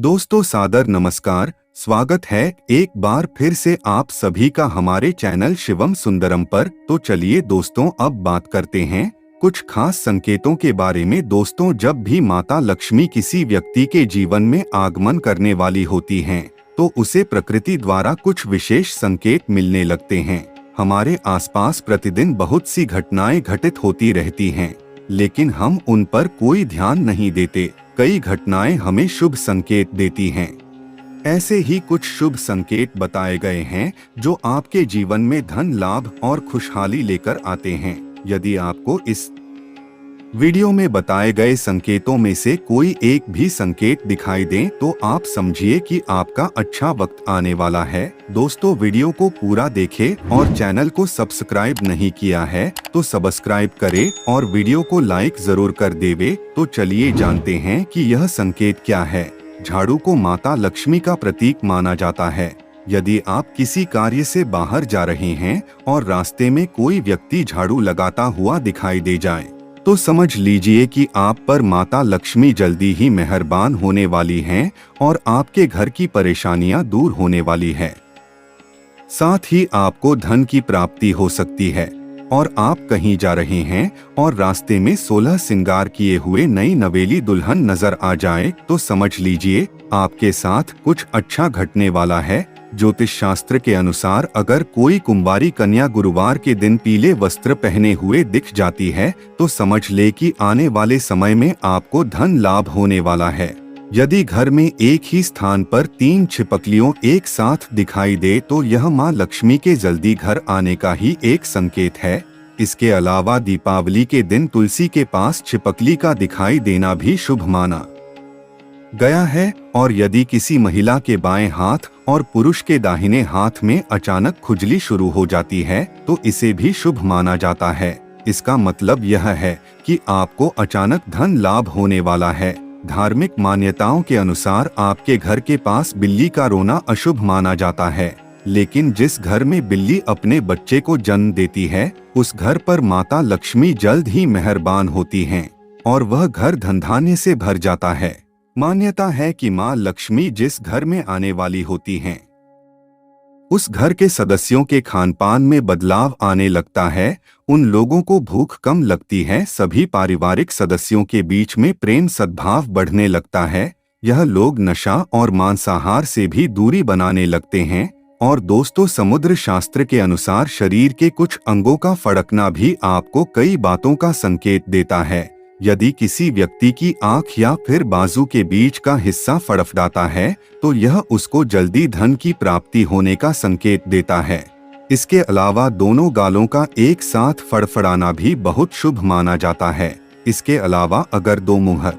दोस्तों सादर नमस्कार, स्वागत है एक बार फिर से आप सभी का हमारे चैनल शिवम सुंदरम पर। तो चलिए दोस्तों अब बात करते हैं कुछ खास संकेतों के बारे में। दोस्तों जब भी माता लक्ष्मी किसी व्यक्ति के जीवन में आगमन करने वाली होती हैं, तो उसे प्रकृति द्वारा कुछ विशेष संकेत मिलने लगते हैं। हमारे आसपास प्रतिदिन बहुत सी घटनाएं घटित होती रहती हैं, लेकिन हम उन पर कोई ध्यान नहीं देते। कई घटनाएं हमें शुभ संकेत देती हैं। ऐसे ही कुछ शुभ संकेत बताए गए हैं जो आपके जीवन में धन लाभ और खुशहाली लेकर आते हैं। यदि आपको इस वीडियो में बताए गए संकेतों में से कोई एक भी संकेत दिखाई दे तो आप समझिए कि आपका अच्छा वक्त आने वाला है। दोस्तों वीडियो को पूरा देखें और चैनल को सब्सक्राइब नहीं किया है तो सब्सक्राइब करें और वीडियो को लाइक जरूर कर देवे। तो चलिए जानते हैं कि यह संकेत क्या है। झाड़ू को माता लक्ष्मी का प्रतीक माना जाता है। यदि आप किसी कार्य से बाहर जा रहे हैं और रास्ते में कोई व्यक्ति झाड़ू लगाता हुआ दिखाई दे जाए, तो समझ लीजिए कि आप पर माता लक्ष्मी जल्दी ही मेहरबान होने वाली हैं और आपके घर की परेशानियां दूर होने वाली है। साथ ही आपको धन की प्राप्ति हो सकती है। और आप कहीं जा रहे हैं और रास्ते में 16 श्रृंगार किए हुए नई नवेली दुल्हन नजर आ जाए, तो समझ लीजिए आपके साथ कुछ अच्छा घटने वाला है। ज्योतिष शास्त्र के अनुसार अगर कोई कुंवारी कन्या गुरुवार के दिन पीले वस्त्र पहने हुए दिख जाती है, तो समझ ले कि आने वाले समय में आपको धन लाभ होने वाला है। यदि घर में एक ही स्थान पर 3 छिपकलियों एक साथ दिखाई दे तो यह मां लक्ष्मी के जल्दी घर आने का ही एक संकेत है। इसके अलावा दीपावली के दिन तुलसी के पास छिपकली का दिखाई देना भी शुभ माना गया है। और यदि किसी महिला के बाएं हाथ और पुरुष के दाहिने हाथ में अचानक खुजली शुरू हो जाती है, तो इसे भी शुभ माना जाता है। इसका मतलब यह है कि आपको अचानक धन लाभ होने वाला है। धार्मिक मान्यताओं के अनुसार आपके घर के पास बिल्ली का रोना अशुभ माना जाता है, लेकिन जिस घर में बिल्ली अपने बच्चे को जन्म देती है, उस घर पर माता लक्ष्मी जल्द ही मेहरबान होती हैं और वह घर धनधान्य से भर जाता है। मान्यता है कि मां लक्ष्मी जिस घर में आने वाली होती हैं, उस घर के सदस्यों के खानपान में बदलाव आने लगता है। उन लोगों को भूख कम लगती है। सभी पारिवारिक सदस्यों के बीच में प्रेम सद्भाव बढ़ने लगता है। यह लोग नशा और मांसाहार से भी दूरी बनाने लगते हैं। और दोस्तों समुद्र शास्त्र के अनुसार शरीर के कुछ अंगों का फड़कना भी आपको कई बातों का संकेत देता है। यदि किसी व्यक्ति की आंख या फिर बाजू के बीच का हिस्सा फड़फड़ाता है, तो यह उसको जल्दी धन की प्राप्ति होने का संकेत देता है। इसके अलावा दोनों गालों का एक साथ फड़फड़ाना भी बहुत शुभ माना जाता है। इसके अलावा अगर 2 मुहर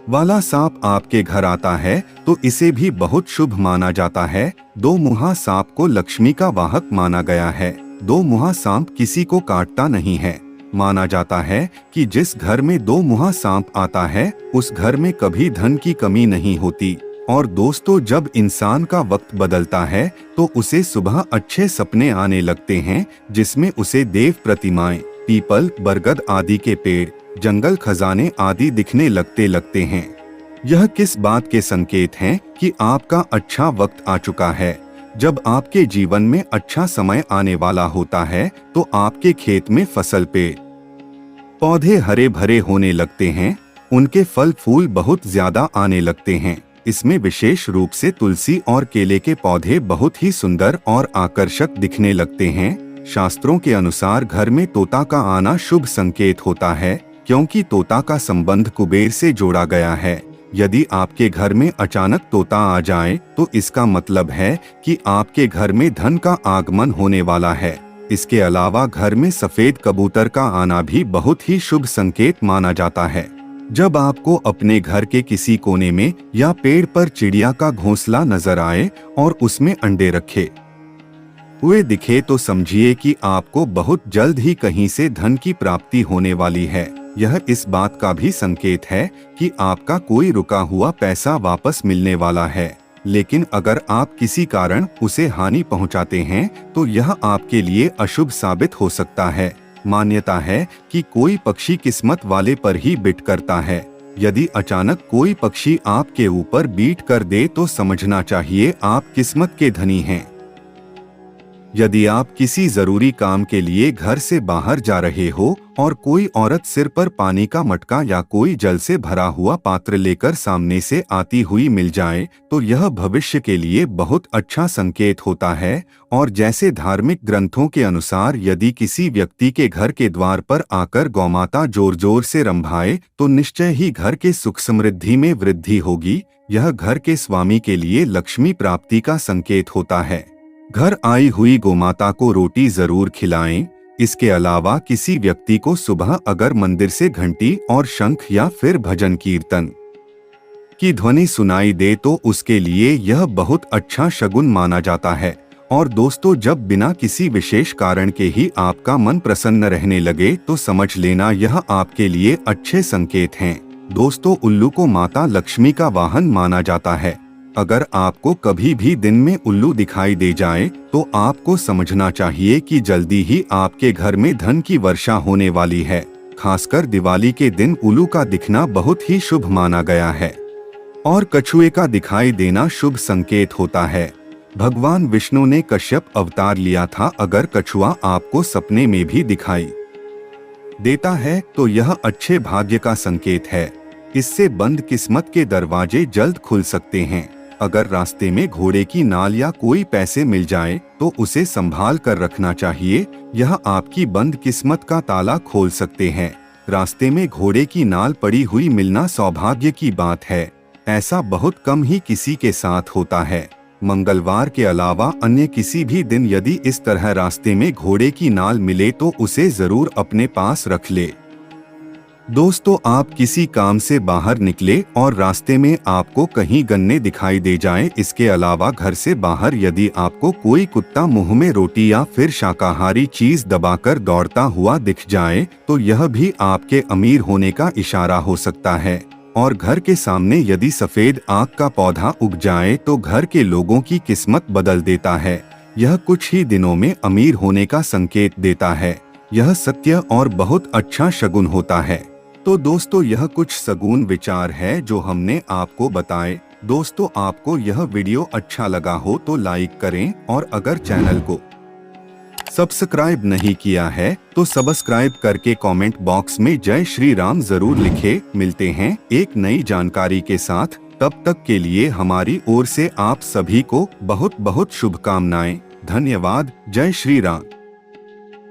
वाला सांप आपके घर आता है, तो इसे भी बहुत शुभ माना जाता है। 2 मुहा सांप को लक्ष्मी का वाहक माना गया है। 2 मुहा सांप किसी को काटता नहीं है। माना जाता है कि जिस घर में 2 मुहा सांप आता है, उस घर में कभी धन की कमी नहीं होती। और दोस्तों जब इंसान का वक्त बदलता है, तो उसे सुबह अच्छे सपने आने लगते हैं, जिसमें उसे देव प्रतिमाएं, पीपल, बरगद आदि के पेड़, जंगल, खजाने आदि दिखने लगते हैं। यह किस बात के संकेत हैं कि आपका अच्छा वक्त आ चुका है। जब आपके जीवन में अच्छा समय आने वाला होता है, तो आपके खेत में फसल पेड़ पौधे हरे भरे होने लगते हैं। उनके फल फूल बहुत ज्यादा आने लगते हैं। इसमें विशेष रूप से तुलसी और केले के पौधे बहुत ही सुंदर और आकर्षक दिखने लगते हैं। शास्त्रों के अनुसार घर में तोता का आना शुभ संकेत होता है, क्योंकि तोता का संबंध कुबेर से जोड़ा गया है। यदि आपके घर में अचानक तोता आ जाए, तो इसका मतलब है कि आपके घर में धन का आगमन होने वाला है। इसके अलावा घर में सफेद कबूतर का आना भी बहुत ही शुभ संकेत माना जाता है। जब आपको अपने घर के किसी कोने में या पेड़ पर चिड़िया का घोंसला नजर आए और उसमें अंडे रखे हुए दिखे, तो समझिए कि आपको बहुत जल्द ही कहीं से धन की प्राप्ति होने वाली है। यह इस बात का भी संकेत है कि आपका कोई रुका हुआ पैसा वापस मिलने वाला है। लेकिन अगर आप किसी कारण उसे हानि पहुंचाते हैं, तो यह आपके लिए अशुभ साबित हो सकता है। मान्यता है कि कोई पक्षी किस्मत वाले पर ही बिट करता है। यदि अचानक कोई पक्षी आपके ऊपर बीट कर दे तो समझना चाहिए आप किस्मत के धनी हैं। यदि आप किसी जरूरी काम के लिए घर से बाहर जा रहे हो और कोई औरत सिर पर पानी का मटका या कोई जल से भरा हुआ पात्र लेकर सामने से आती हुई मिल जाए तो यह भविष्य के लिए बहुत अच्छा संकेत होता है। और जैसे धार्मिक ग्रंथों के अनुसार यदि किसी व्यक्ति के घर के द्वार पर आकर गौमाता जोर जोर से रंभाए तो निश्चय ही घर के सुख समृद्धि में वृद्धि होगी। यह घर के स्वामी के लिए लक्ष्मी प्राप्ति का संकेत होता है। घर आई हुई गोमाता को रोटी जरूर खिलाएं। इसके अलावा किसी व्यक्ति को सुबह अगर मंदिर से घंटी और शंख या फिर भजन कीर्तन की ध्वनि सुनाई दे तो उसके लिए यह बहुत अच्छा शगुन माना जाता है। और दोस्तों, जब बिना किसी विशेष कारण के ही आपका मन प्रसन्न रहने लगे तो समझ लेना यह आपके लिए अच्छे संकेत हैं। दोस्तों, उल्लू को माता लक्ष्मी का वाहन माना जाता है। अगर आपको कभी भी दिन में उल्लू दिखाई दे जाए तो आपको समझना चाहिए कि जल्दी ही आपके घर में धन की वर्षा होने वाली है। खासकर दिवाली के दिन उल्लू का दिखना बहुत ही शुभ माना गया है। और कछुए का दिखाई देना शुभ संकेत होता है। भगवान विष्णु ने कश्यप अवतार लिया था। अगर कछुआ आपको सपने में भी दिखाई देता है तो यह अच्छे भाग्य का संकेत है। इससे बंद किस्मत के दरवाजे जल्द खुल सकते हैं। अगर रास्ते में घोड़े की नाल या कोई पैसे मिल जाए तो उसे संभाल कर रखना चाहिए। यह आपकी बंद किस्मत का ताला खोल सकते हैं। रास्ते में घोड़े की नाल पड़ी हुई मिलना सौभाग्य की बात है। ऐसा बहुत कम ही किसी के साथ होता है। मंगलवार के अलावा अन्य किसी भी दिन यदि इस तरह रास्ते में घोड़े की नाल मिले तो उसे जरूर अपने पास रख ले। दोस्तों, आप किसी काम से बाहर निकले और रास्ते में आपको कहीं गन्ने दिखाई दे जाएं। इसके अलावा घर से बाहर यदि आपको कोई कुत्ता मुंह में रोटी या फिर शाकाहारी चीज दबाकर दौड़ता हुआ दिख जाए तो यह भी आपके अमीर होने का इशारा हो सकता है। और घर के सामने यदि सफेद आक का पौधा उग जाए तो घर के लोगों की किस्मत बदल देता है। यह कुछ ही दिनों में अमीर होने का संकेत देता है। यह सत्य और बहुत अच्छा शगुन होता है। तो दोस्तों, यह कुछ सगुन विचार है जो हमने आपको बताए। दोस्तों, आपको यह वीडियो अच्छा लगा हो तो लाइक करें और अगर चैनल को सब्सक्राइब नहीं किया है तो सब्सक्राइब करके कमेंट बॉक्स में जय श्री राम जरूर लिखें। मिलते हैं एक नई जानकारी के साथ। तब तक के लिए हमारी ओर से आप सभी को बहुत बहुत शुभकामनाएं। धन्यवाद। जय श्री राम।